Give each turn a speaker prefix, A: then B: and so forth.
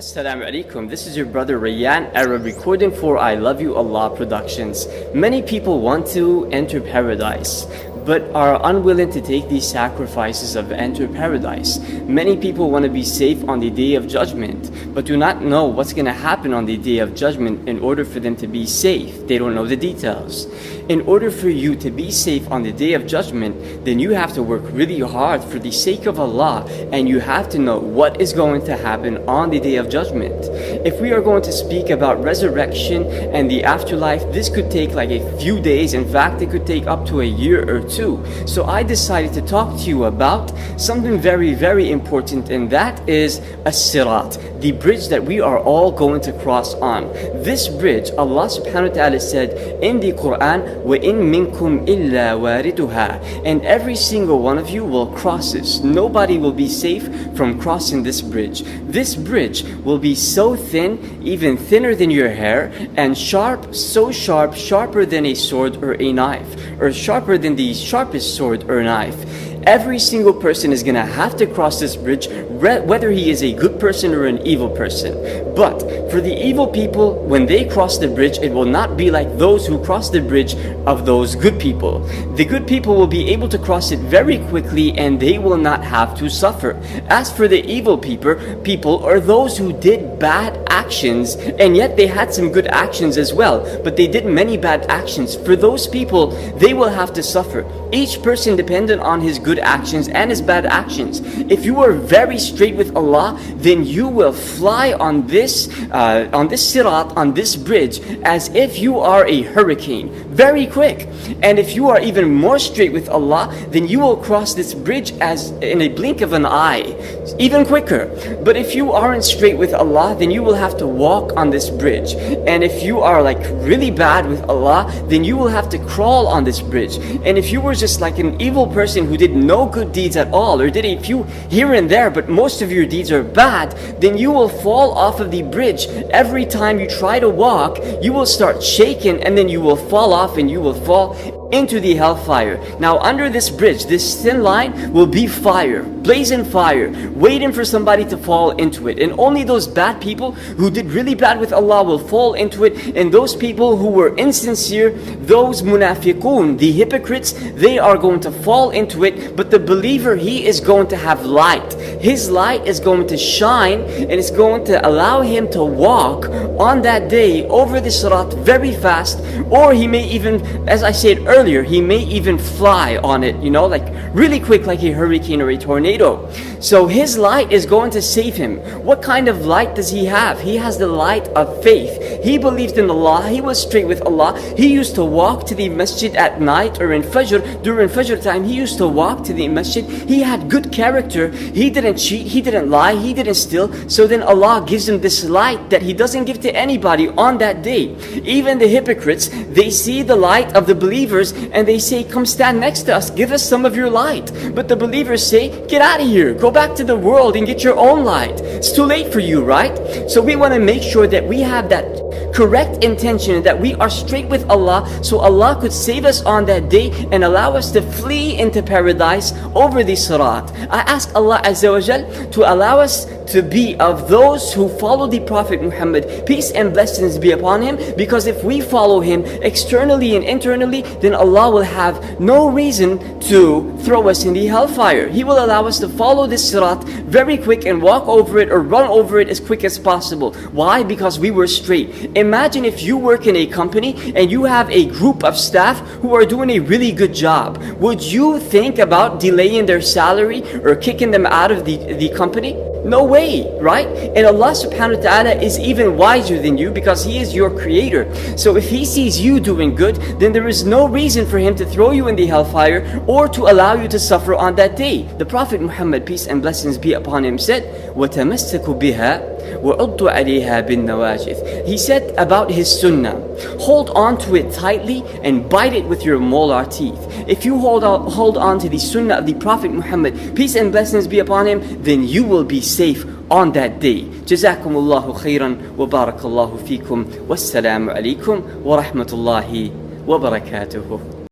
A: Assalamu alaikum, this is your brother Rayyan, Arab recording for I Love You Allah Productions. Many people want to enter paradise, but are unwilling to take these sacrifices of enter paradise. Many people want to be safe on the day of judgment, but do not know what's going to happen on the day of judgment in order for them to be safe. They don't know the details. In order for you to be safe on the day of judgment, then you have to work really hard for the sake of Allah, and you have to know what is going to happen on the day of judgment. If we are going to speak about resurrection and the afterlife, this could take like a few days. In fact, it could take up to a year or two. So I decided to talk to you about something very, very important, and that is a Sirat, the bridge that we are all going to cross on. This bridge, Allah subhanahu wa ta'ala said in the Quran, وَإِن مِّنكُمْ إِلَّا وَارِدُهَا, and every single one of you will cross this. Nobody will be safe from crossing this bridge. This bridge will be so thin, even thinner than your hair, and sharp, so sharp, sharper than a sword or a knife, or sharper than the sharpest sword or knife. Every single person is going to have to cross this bridge, whether he is a good person or an evil person. But for the evil people, when they cross the bridge, it will not be like those who cross the bridge of those good people. The good people will be able to cross it very quickly, and they will not have to suffer. As for the evil people or those who did bad actions, and yet they had some good actions as well, but they did many bad actions, for those people, they will have to suffer. Each person dependent on his good actions and his bad actions. If you are very straight with Allah, then you will fly on this sirat, on this bridge, as if you are a hurricane, very quick. And if you are even more straight with Allah, then you will cross this bridge as in a blink of an eye, even quicker. But if you aren't straight with Allah, then you will have to walk on this bridge. And if you are like really bad with Allah, then you will have to crawl on this bridge. And if you were just like an evil person who did no good deeds at all, or did a few here and there, but most of your deeds are bad, then you will fall off of the bridge. Every time you try to walk, you will start shaking, and then you will fall off, and you will fall into the hellfire. Now under this bridge, this thin line will be fire, blazing fire, waiting for somebody to fall into it. And only those bad people who did really bad with Allah will fall into it. And those people who were insincere, those munafiqun, the hypocrites, they are going to fall into it. But the believer, he is going to have light. His light is going to shine, and it's going to allow him to walk on that day over the sirat very fast. Or he may even, as I said earlier, he may even fly on it, like really quick, like a hurricane or a tornado. So his light is going to save him. What kind of light does he have? He has the light of faith. He believed in Allah. He was straight with Allah. He used to walk to the masjid at night, or in Fajr, during Fajr time, he used to walk to the masjid. He had good character. He didn't cheat. He didn't lie. He didn't steal. So then Allah gives him this light that He doesn't give to anybody on that day. Even the hypocrites, they see the light of the believers, and they say, come stand next to us, give us some of your light. But the believers say, get out of here, go back to the world and get your own light. It's too late for you, right? So we want to make sure that we have that correct intention, that we are straight with Allah, so Allah could save us on that day and allow us to flee into paradise over the sirat. I ask Allah Azza wa Jal to allow us to be of those who follow the Prophet Muhammad, peace and blessings be upon him, because if we follow him externally and internally, then Allah will have no reason to throw us in the hellfire. He will allow us to follow this sirat very quick and walk over it or run over it as quick as possible. Why? Because we were straight. Imagine if you work in a company and you have a group of staff who are doing a really good job. Would you think about delaying their salary or kicking them out of the company? No way, right? And Allah subhanahu wa ta'ala is even wiser than you, because He is your creator. So if He sees you doing good, then there is no reason for Him to throw you in the hellfire or to allow you to suffer on that day. The Prophet Muhammad, peace and blessings be upon him, said, وَتَمَسَّكُوا بِهَا وَعُضُّوا عَلَيْهَا بِالنَّوَاجِذِ. He said about his sunnah, hold on to it tightly and bite it with your molar teeth. If you hold on to the sunnah of the Prophet Muhammad, peace and blessings be upon him, then you will be safe on that day. Jazakumullahu khairan wa barakallahu feekum. Wassalamu alaikum wa rahmatullahi wa barakatuhu.